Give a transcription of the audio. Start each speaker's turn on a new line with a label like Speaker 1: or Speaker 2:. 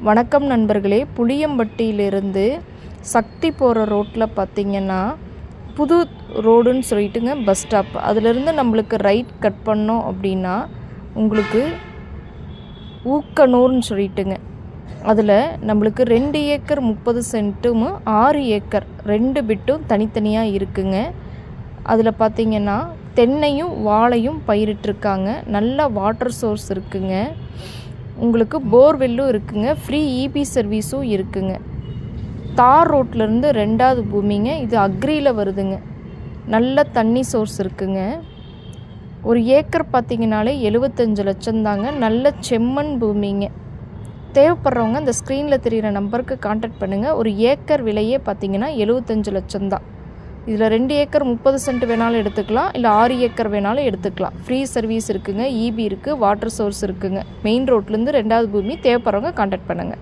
Speaker 1: வணக்கம் நண்பர்களே, புளியம்பட்டியிலிருந்து சக்தி போகிற ரோட்டில் பார்த்திங்கன்னா புது ரோடுன்னு சொல்லிட்டுங்க பஸ் ஸ்டாப். அதிலிருந்து நம்மளுக்கு ரைட் கட் பண்ணோம் அப்படின்னா உங்களுக்கு ஊக்கனூர்னு சொல்லிட்டுங்க. அதில் நம்மளுக்கு 2 ஏக்கர் 30 சென்ட்டும் 6 ஏக்கர் 2 பிட்டும் தனித்தனியாக இருக்குங்க. அதில் பார்த்திங்கன்னா தென்னையும் வாழையும் பயிரிட்டிருக்காங்க. நல்ல வாட்டர் சோர்ஸ் இருக்குங்க. உங்களுக்கு போர்வெல்லும் இருக்குங்க. ஃப்ரீ இபி சர்வீஸும் இருக்குங்க. தார் ரோட்லேருந்து 2வது பூமிங்க. இது அக்ரியில் வருதுங்க. நல்ல தண்ணி சோர்ஸ் இருக்குங்க. ஒரு ஏக்கர் பார்த்திங்கனாலே 75 லட்சம் தாங்க. நல்ல செம்மண் பூமிங்க. தேவைப்படுறவங்க இந்த ஸ்க்ரீனில் தெரிகிற நம்பருக்கு கான்டாக்ட் பண்ணுங்கள். ஒரு ஏக்கர் விலையே பார்த்திங்கன்னா 75 லட்சம் தான். இதில் 2 ஏக்கர் 30 சென்ட் வேணாலும் எடுத்துக்கலாம், இல்லை 6 ஏக்கர் வேணாலும் எடுத்துக்கலாம். ஃப்ரீ சர்வீஸ் இருக்குங்க. இபி இருக்குது, வாட்டர் சோர்ஸ் இருக்குங்க. மெயின் ரோட்லேருந்து 2வது பூமி. தேவைப்படுறவங்க கான்டாக்ட் பண்ணுங்கள்.